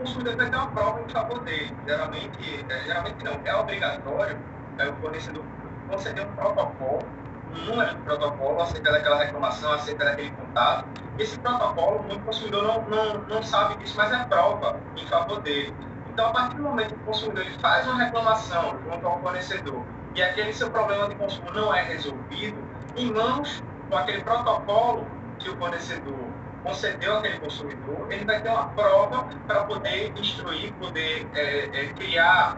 consumidor vai ter uma prova em favor dele. Geralmente não, é obrigatório o fornecedor conceder um protocolo, um número de protocolo acerca daquela reclamação, acerca daquele contato. Esse protocolo, muito consumidor não sabe disso, mas é prova em favor dele. Então, a partir do momento que o consumidor ele faz uma reclamação junto ao fornecedor e aquele seu problema de consumo não é resolvido, em mãos com aquele protocolo que o fornecedor concedeu àquele consumidor, ele vai ter uma prova para poder instruir, poder criar,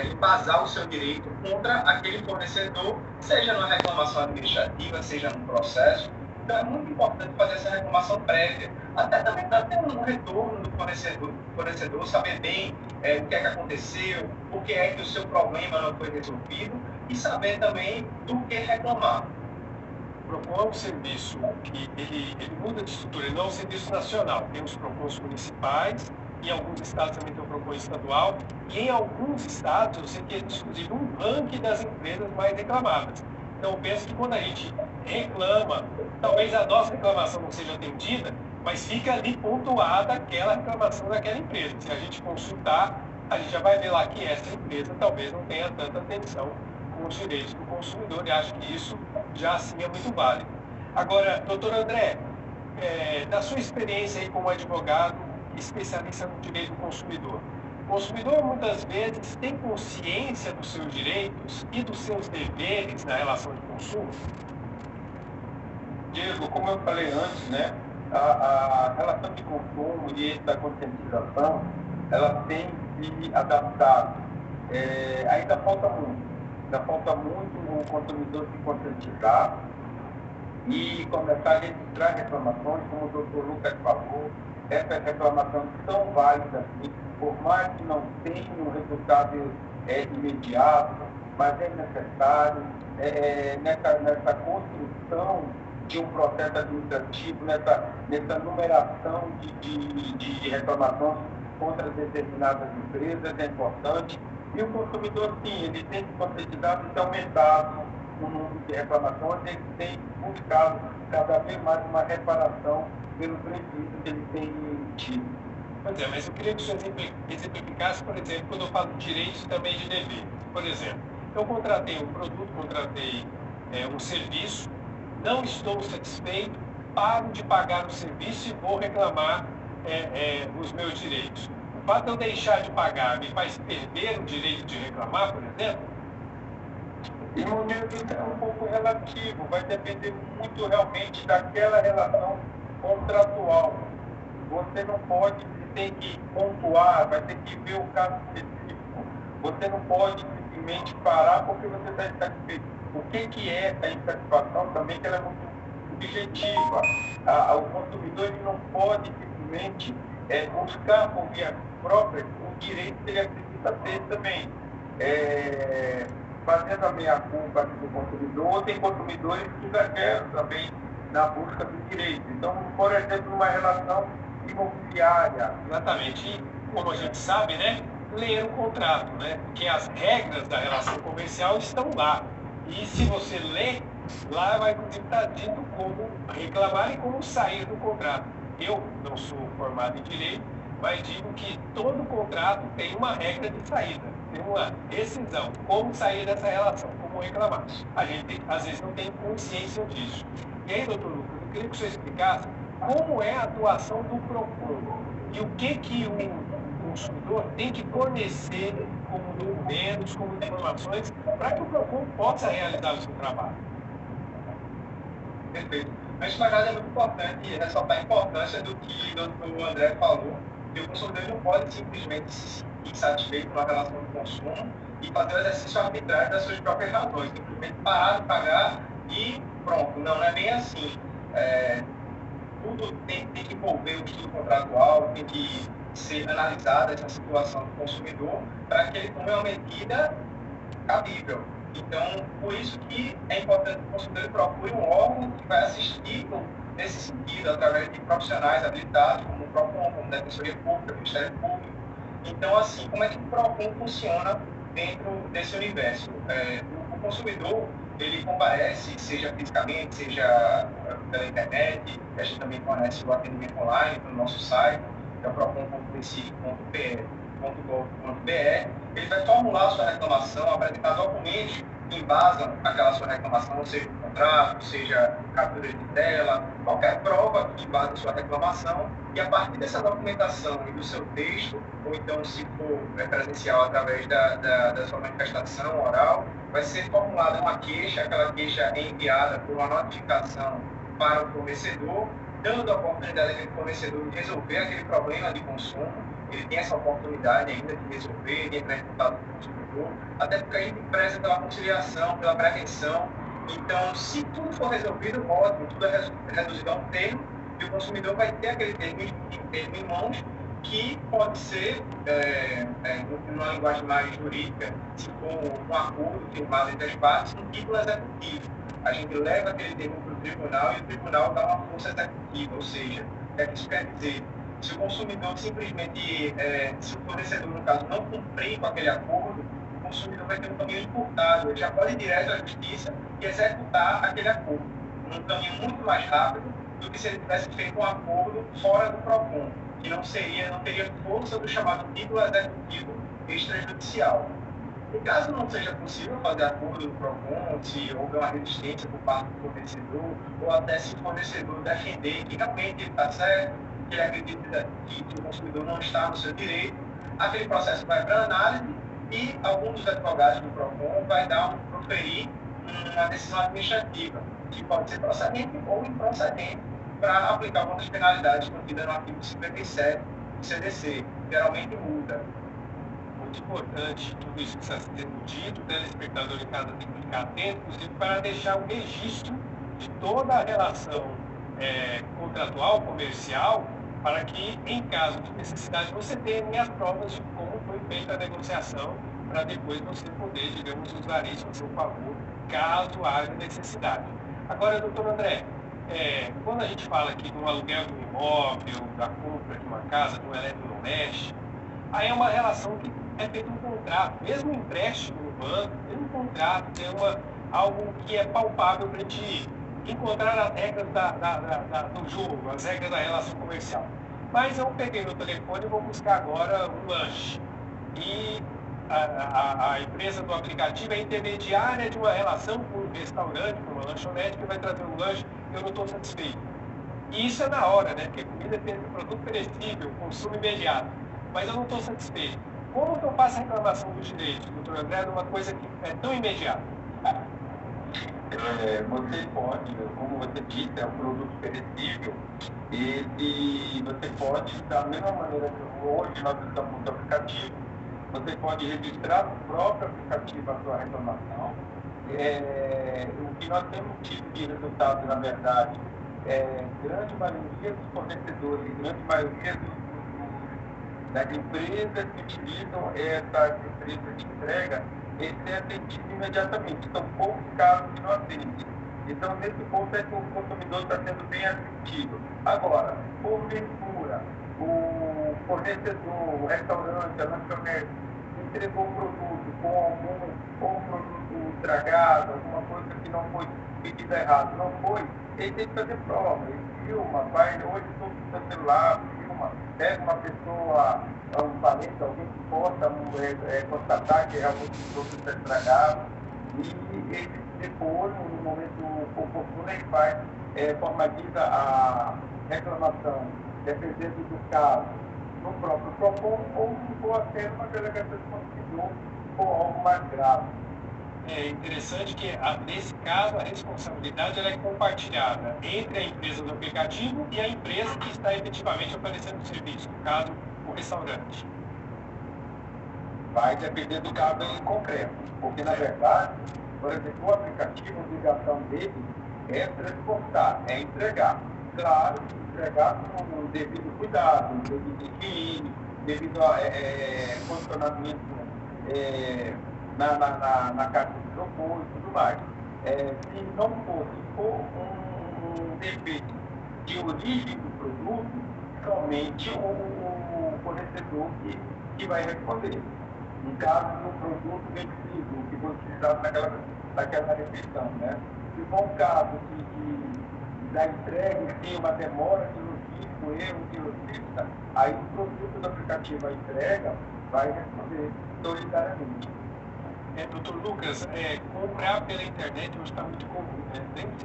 embasar o seu direito contra aquele fornecedor, seja numa reclamação administrativa, seja num processo. Então, é muito importante fazer essa reclamação prévia, até também para ter um retorno do fornecedor, saber bem o que é que aconteceu, o que é que o seu problema não foi resolvido e saber também do que reclamar. O PROCON é um serviço que ele muda de estrutura, ele não é um serviço nacional. Tem os PROCONs municipais, em alguns estados também tem o PROCON estadual, e em alguns estados eu sei que existe inclusive um ranking das empresas mais reclamadas. Então eu penso que quando a gente reclama, talvez a nossa reclamação não seja atendida, mas fica ali pontuada aquela reclamação daquela empresa. Se a gente consultar, a gente já vai ver lá que essa empresa talvez não tenha tanta atenção com os direitos do consumidor, e acho que isso já assim é muito válido. Agora, doutor André, da sua experiência aí como advogado especialista no direito do consumidor, o consumidor muitas vezes tem consciência dos seus direitos e dos seus deveres na relação de consumo? Diego, como eu falei antes, né, a relação de consumo e essa conscientização, ela tem se adaptado. Ainda falta muito o consumidor se conscientizar e começar a registrar reclamações, como o doutor Lucas falou. Essas reclamações são válidas, por mais que não tenham um resultado imediato, mas é necessário nessa construção de um processo administrativo, nessa numeração de reclamações contra determinadas empresas, é importante. E o consumidor, sim, ele tem se conscientizado e tem aumentado o número de reclamações, ele tem buscado cada vez mais uma reparação pelo prejuízo que ele tem tido. Pois é, mas eu queria que o senhor exemplificasse, por exemplo, quando eu falo de direitos e também de dever. Por exemplo, eu contratei um produto, contratei um serviço, não estou satisfeito, paro de pagar o serviço e vou reclamar os meus direitos. O fato de eu deixar de pagar me faz perder o direito de reclamar, por exemplo? Irmão Diego, isso é um pouco relativo, vai depender muito realmente daquela relação contratual. Você não pode, você tem que pontuar, vai ter que ver o caso específico. Você não pode simplesmente parar porque você está insatisfeito. O que é essa insatisfação também, que ela é muito subjetiva. O consumidor ele não pode simplesmente buscar por via própria o direito que ele acredita ter também. Fazendo a meia-culpa do consumidor, tem consumidores que exageram também na busca do direito. Então, por exemplo, numa relação imobiliária. Exatamente. E, como a gente sabe, né, ler o contrato, né? Porque as regras da relação comercial estão lá. E se você lê, lá vai estar dito como reclamar e como sair do contrato. Eu não sou formado em direito, mas digo que todo contrato tem uma regra de saída, tem uma decisão, como sair dessa relação, como reclamar. A gente, às vezes, não tem consciência disso. E aí, doutor Lucas, eu queria que o senhor explicasse como é a atuação do PROCON e o que o consumidor tem que fornecer como documentos, como informações, para que o PROCON possa realizar o seu trabalho. Perfeito. Mas, na verdade, é muito importante ressaltar a importância do que o doutor André falou, que o consumidor não pode simplesmente se sentir satisfeito com a relação do consumo e fazer o exercício arbitrário das suas próprias razões, simplesmente parar de pagar e pronto. Não é bem assim. Tudo tem que envolver o estudo contratual, tem que ser analisada essa situação do consumidor para que ele tome uma medida cabível. Então, por isso que é importante que o consumidor procure um órgão que vai assisti-lo nesse sentido, através de profissionais habilitados, como o PROCON, como a Defensoria Pública, o Ministério Público. Então, assim, como é que o PROCON funciona dentro desse universo? O consumidor, ele comparece, seja fisicamente, seja pela internet, a gente também fornece o atendimento online no nosso site, que é o procon.pc.pe.gov.br, ele vai formular a sua reclamação, apresentar documentos que embasam aquela sua reclamação, seja o contrato, seja captura de tela, qualquer prova que embase a sua reclamação, e a partir dessa documentação e do seu texto, ou então, se for presencial, através da sua manifestação oral, vai ser formulada uma queixa, aquela queixa é enviada por uma notificação para o fornecedor, dando a oportunidade àquele fornecedor de resolver aquele problema de consumo. Ele tem essa oportunidade ainda de resolver, de entrar em contato com o consumidor, até porque a gente preza pela conciliação, pela prevenção. Então, se tudo for resolvido, ótimo, tudo é reduzido a um termo, e o consumidor vai ter aquele termo em mãos, que pode ser, numa linguagem mais jurídica, se for um acordo firmado entre as partes, um título executivo. A gente leva aquele termo para o tribunal e o tribunal dá uma força executiva, ou seja, o que isso quer dizer? Se o consumidor simplesmente, se o fornecedor, no caso, não cumprir com aquele acordo, o consumidor vai ter um caminho encurtado, ele já pode ir direto à justiça e executar aquele acordo, num caminho muito mais rápido do que se ele tivesse feito um acordo fora do PROCON, que não teria força do chamado título executivo extrajudicial. E caso não seja possível fazer acordo do PROCON, se houver uma resistência por parte do fornecedor, ou até se o fornecedor defender que realmente ele está certo, que ele acredita que o consumidor não está no seu direito, aquele processo vai para análise e algum dos advogados do PROCON vai proferir uma decisão administrativa, que pode ser procedente ou improcedente, para aplicar uma das penalidades contidas no artigo 57 do CDC, geralmente multa. Muito importante tudo isso que está sendo dito, o telespectador em casa tem que ficar atento, inclusive para deixar o registro de toda a relação contratual, comercial, para que, em caso de necessidade, você tenha as provas de como foi feita a negociação, para depois você poder, digamos, usar isso a seu favor, caso haja necessidade. Agora, doutor André, quando a gente fala aqui de um aluguel de um imóvel, da compra de uma casa, de um eletrodoméstico, aí é uma relação que é feito um contrato, mesmo um empréstimo no banco, tem um contrato, tem algo que é palpável para a gente encontrar as regras do jogo, as regras da relação comercial. Mas eu peguei no telefone e vou buscar agora um lanche. E a empresa do aplicativo é intermediária de uma relação com um restaurante, com uma lanchonete, que vai trazer um lanche e eu não estou satisfeito. E isso é na hora, né? Porque comida é produto perecível, consumo imediato. Mas eu não estou satisfeito. Como que eu faço a reclamação dos direitos, doutor André, de uma coisa que é tão imediata? Você pode, como você disse, é um produto perecível, e você pode, da mesma maneira que hoje nós estamos no aplicativo, você pode registrar no próprio aplicativo a sua reclamação. O que nós temos tido de resultado, na verdade, grande maioria dos fornecedores, grande maioria das empresas que utilizam essas empresas de entrega, ele é atendido imediatamente. São poucos casos que não atendem. Então, nesse ponto é que o consumidor está sendo bem assistido. Agora, porventura, o fornecedor, o restaurante, a lanchonete, entregou o produto com ou um produto estragado, alguma coisa que não foi pedida errado, não foi, ele tem que fazer prova. Ele filma, hoje estou com o seu celular, filma, pega uma pessoa, um parente, alguém que possa constatar que realmente o produto está estragado, e ele depois, no momento oportuno, ele formaliza a reclamação, dependendo do caso, no próprio PROCON, ou até numa delegacia de consumidor, ou algo mais grave. É interessante que, nesse caso, a responsabilidade ela é compartilhada entre a empresa do aplicativo e a empresa que está efetivamente oferecendo o serviço, no caso, o restaurante. Vai depender do caso em concreto, porque, na verdade, por exemplo, o aplicativo, a obrigação dele é transportar, é entregar. Claro, entregar com o devido cuidado, devido higiene, devido a posicionamento na caixa de isopor e tudo mais. Se não for um defeito de origem do produto, somente o fornecedor que vai responder. No caso do produto vencido, que foi utilizado naquela refeição, né? Se for um caso da entrega, tem uma demora de tipo erro de logística, aí o produto do aplicativo, a entrega, vai responder solidariamente. Doutor Lucas, comprar pela internet hoje está muito comum, né?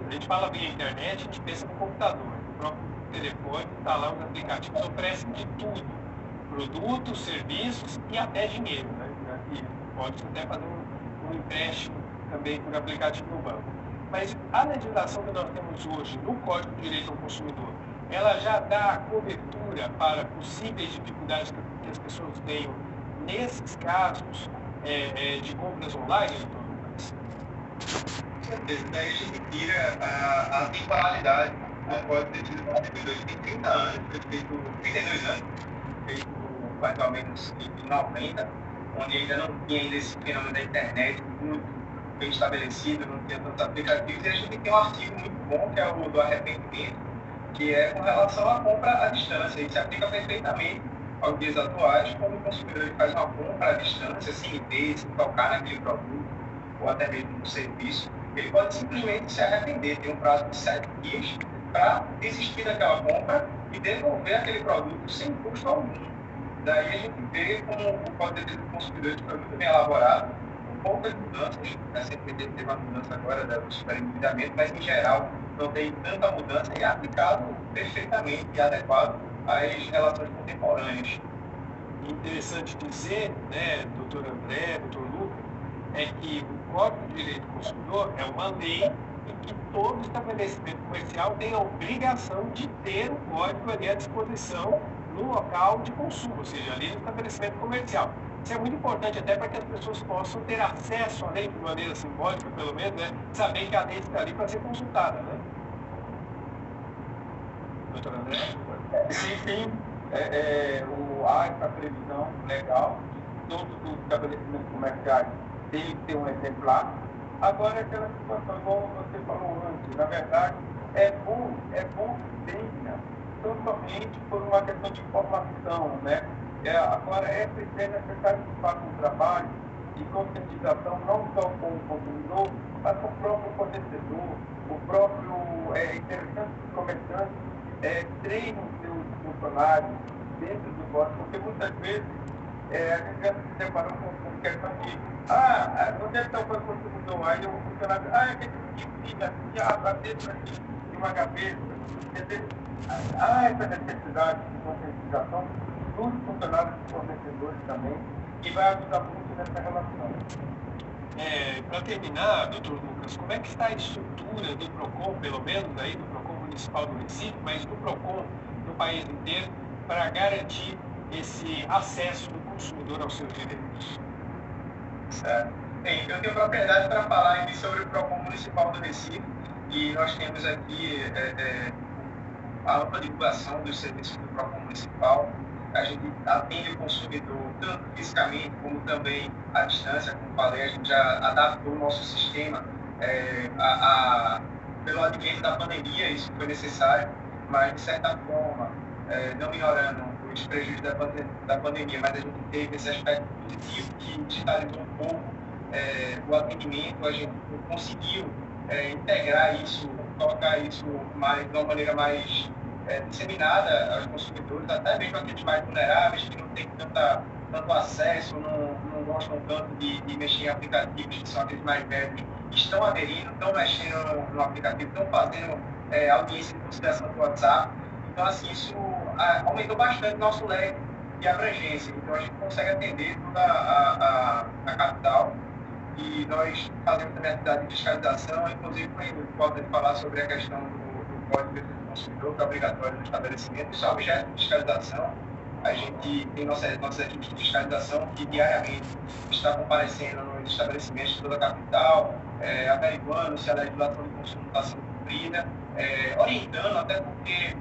A gente fala via internet, a gente pensa no computador, no próprio telefone, está lá, os aplicativos oferecem de tudo, produtos, serviços e até dinheiro, né? E pode até fazer um empréstimo também por aplicativo no banco. Mas a legislação que nós temos hoje no Código de Direito ao Consumidor, ela já dá cobertura para possíveis dificuldades que as pessoas tenham nesses casos de compras online, doutor Lucas? Com certeza, daí a gente tira a temporalidade do Código de Direito ao Consumidor. Ele tem 30 anos, foi feito 32 anos, feito mais ou menos em 90, onde ainda não tinha ainda esse fenômeno da internet muito bem estabelecido, não tinha tantos aplicativos, e a gente tem um artigo muito bom, que é o do arrependimento, que é com relação à compra à distância, e se aplica perfeitamente aos dias atuais, quando o consumidor faz uma compra à distância, sem ver, sem tocar naquele produto, ou até mesmo no serviço, ele pode simplesmente se arrepender, tem um prazo de 7 dias para desistir daquela compra e devolver aquele produto sem custo algum. Daí a gente vê como o Código de Direito do Consumidor foi muito bem elaborado, com poucas mudanças, recentemente teve uma mudança agora do superendividamento, mas em geral não tem tanta mudança e é aplicado perfeitamente e adequado às relações contemporâneas. Interessante dizer, né, doutor André, doutor Lucas, é que o Código de Direito do Consumidor é uma lei em que todo estabelecimento comercial tem a obrigação de ter o código ali à disposição no local de consumo, ou seja, ali no estabelecimento comercial. Isso é muito importante até para que as pessoas possam ter acesso à lei de maneira simbólica, pelo menos, né, saber que a lei está ali para ser consultada, né? Doutor André? Sim. Há essa previsão legal, todos os estabelecimentos comerciais têm que ter um exemplar. Agora, aquela situação, igual você falou antes, na verdade, é bom que tenha, totalmente por uma questão de informação, né? Agora, é necessário que faça um trabalho de conscientização, não só com o consumidor, mas com o próprio fornecedor, o próprio, interessante que os comerciantes treinam seus funcionários dentro do código, porque muitas vezes a gente já se deparou com questão de onde é que está o consumidor? Aí o funcionário, é que fica dentro aqui de uma gaveta, entendeu? Há essa necessidade de conscientização dos funcionários e fornecedores também, que vai ajudar muito nessa relação. Para terminar, doutor Lucas, como é que está a estrutura do PROCON, pelo menos aí do PROCON municipal do Recife, mas do PROCON no país inteiro, para garantir esse acesso do consumidor aos seus direitos? Certo. Bem, eu tenho propriedade para falar aqui sobre o PROCON municipal do Recife, e nós temos aqui a ampla divulgação dos serviços do PROCON municipal. A gente atende o consumidor tanto fisicamente como também à distância, como falei, a gente já adaptou o nosso sistema pelo advento da pandemia, isso foi necessário, mas de certa forma, não ignorando os prejuízos da pandemia, mas a gente teve esse aspecto positivo que digitalizou um pouco o atendimento, a gente conseguiu integrar isso, colocar isso de uma maneira mais disseminada aos consumidores, até mesmo aqueles mais vulneráveis, que não têm tanto acesso, não gostam tanto de mexer em aplicativos, que são aqueles mais velhos, estão aderindo, estão mexendo no aplicativo, estão fazendo audiência de conciliação do WhatsApp. Então, assim, isso aumentou bastante nosso leque de abrangência. Então, a gente consegue atender toda a capital. E nós fazemos também atividade de fiscalização, inclusive, pode falar sobre a questão do Código de Defesa do Consumidor, que é obrigatório no estabelecimento. Isso é objeto de fiscalização. A gente tem nossas equipes de fiscalização que diariamente está comparecendo nos estabelecimentos de toda a capital, averiguando se a legislação do consumo está sendo cumprida, orientando, até porque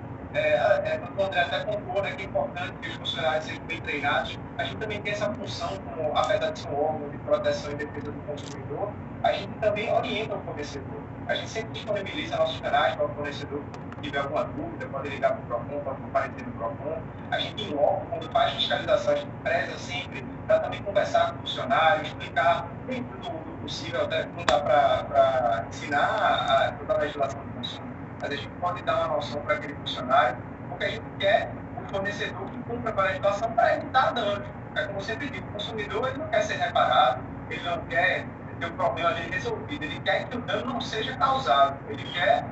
o André até concordou, né, que é importante que os funcionários sejam bem treinados. A gente também tem essa função, como apesar de ser um órgão de proteção e defesa do consumidor, a gente também orienta o fornecedor. A gente sempre disponibiliza nossos canais para o fornecedor. Se tiver alguma dúvida, pode ligar para o PROCON, pode comparecer no PROCON. A gente, em loco, quando faz fiscalização, a gente preza sempre para também conversar com o funcionário, explicar dentro do possível, até não dá para ensinar toda a legislação do consumo, mas a gente pode dar uma noção para aquele funcionário, que a gente quer o fornecedor que cumpra com a legislação para evitar danos. É como eu sempre digo, o consumidor ele não quer ser reparado, ele não quer ter o problema ali resolvido, ele quer que o dano não seja causado, ele quer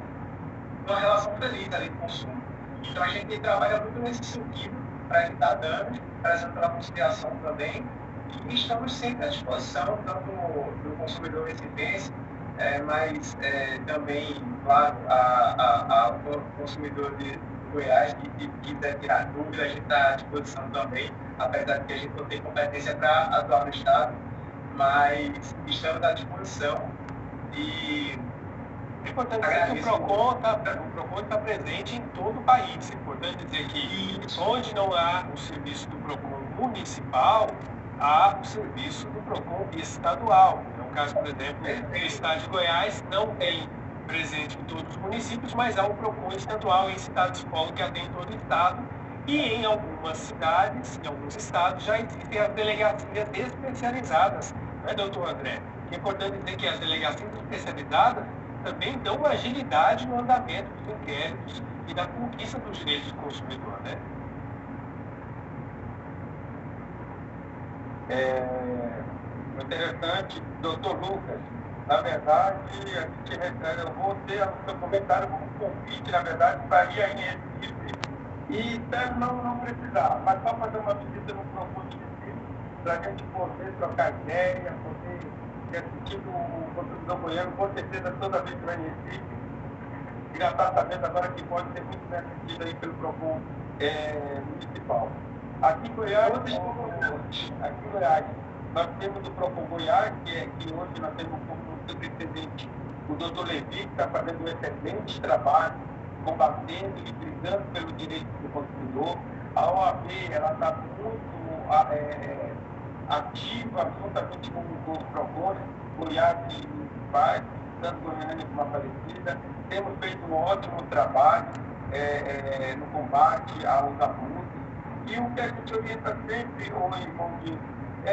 uma relação feliz ali de consumo. Então a gente trabalha muito nesse sentido para evitar danos, prezando pela conciliação também, e estamos sempre à disposição, tanto do consumidor recipiente, mas também, claro, ao consumidor de Goiás que quiser tirar dúvida, a gente está à disposição também, apesar de que a gente não tem competência para atuar no Estado, mas estamos à disposição e é importante dizer que o PROCON está presente em todo o país. É importante dizer que onde não há o serviço do PROCON municipal, há o serviço do PROCON estadual. É o caso, por exemplo, do estado de Goiás, não tem presente em todos os municípios, mas há um PROCON estadual em cidades polo que atende todo o estado. E em algumas cidades, em alguns estados, já existem as delegacias especializadas, não é, doutor André? É importante dizer que as delegacias especializadas também dão uma agilidade no andamento dos inquéritos e da conquista dos direitos do consumidor, né? Interessante, doutor Lucas. Na verdade, eu vou ter o seu comentário como convite, na verdade, para ir aí em Recife e espero não precisar, mas só fazer uma visita no PROCON de Recife para a gente poder trocar ideia, poder assistir o consumidor goiano, com certeza, toda vez que vai em Recife, já está sabendo agora que pode ser muito bem assistido aí pelo PROCON municipal. Aqui em Goiás, nós temos o PROCON Goiás, que hoje nós temos como superintendente o doutor Levi, que está fazendo um excelente trabalho, combatendo e brigando pelo direito do consumidor. A OAB está muito ativa, juntamente com o PROCON, Goiás e municipais, tanto Goiânia como Aparecida. Temos feito um ótimo trabalho no combate aos abusos. E o que a gente orienta sempre, irmão,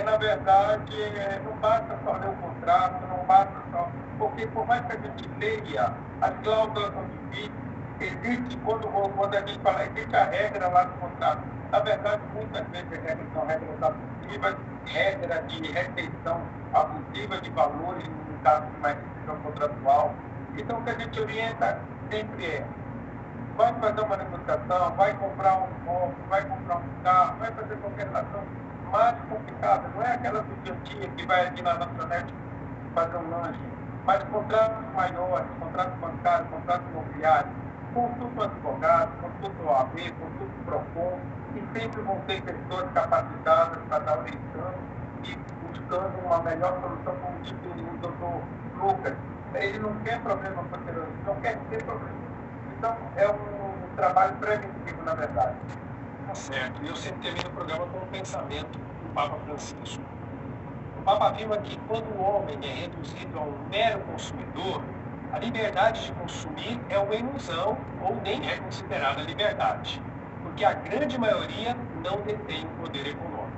na verdade, não basta só ler o contrato, não basta só... Porque por mais que a gente leia, as cláusulas são difíceis, existe, quando a gente fala, existe a regra lá no contrato. Na verdade, muitas vezes as regras são regras abusivas, regras de retenção abusiva de valores, no caso de mais decisão contratual. Então, o que a gente orienta sempre vai fazer uma negociação, vai comprar um imóvel, vai comprar um carro, vai fazer qualquer ação mais complicada. Não é aquela do dia a dia que vai aqui na lanchonete fazer um lanche, mas contratos maiores, contratos bancários, contratos imobiliários, consulta o advogado, consulta o OAB, consulta o PROCON, e sempre vão ter pessoas capacitadas para estar orientando e buscando uma melhor solução, como disse o doutor Lucas. Ele não quer problema posterior, ele não quer ter problema. Então, é um trabalho preventivo, na verdade. Tá certo. E eu sempre termino o programa com um pensamento do Papa Francisco. O Papa afirma que quando o homem é reduzido a um mero consumidor, a liberdade de consumir é uma ilusão ou nem é considerada liberdade, porque a grande maioria não detém o poder econômico.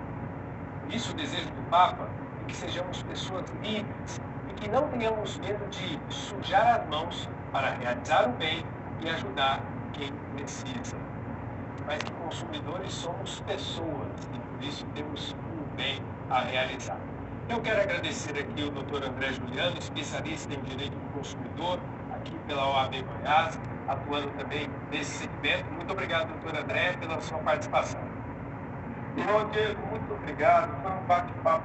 Por isso, o desejo do Papa é que sejamos pessoas livres e que não tenhamos medo de sujar as mãos para realizar o bem e ajudar quem precisa. Mas que consumidores somos pessoas e por isso temos um bem a realizar. Eu quero agradecer aqui o Dr. André Juliano, especialista em direito do consumidor, aqui pela OAB Goiás, atuando também nesse segmento. Muito obrigado, Dr. André, pela sua participação. Irmão Diego, muito obrigado. Foi um bate-papo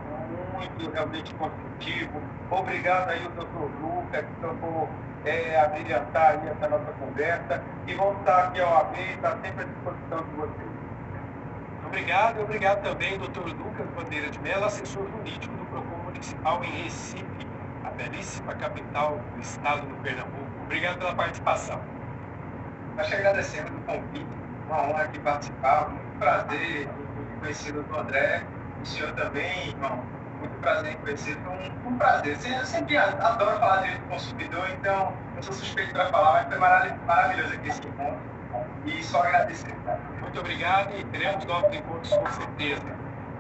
muito realmente construtivo. Obrigado aí ao Dr. Lucas, que tocou abrilhantar aí essa nossa conversa. E vamos estar aqui ao OAB, está sempre à disposição de vocês. Obrigado, e obrigado também, Dr. Lucas Bandeira de Mello, assessor jurídico do PROCON Municipal em Recife, a belíssima capital do estado do Pernambuco. Obrigado pela participação. Nós te agradecemos o convite, uma honra aqui participar, muito prazer em conhecer o Dr. André, o senhor também, irmão, muito prazer em conhecer, foi um prazer. Eu sempre adoro falar de direito do consumidor, então eu sou suspeito para falar, mas foi maravilhoso aqui esse encontro e só agradecer. Muito obrigado e teremos novos encontros com certeza.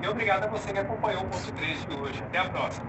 E obrigado a você que acompanhou o ponto 3 de hoje. Até a próxima.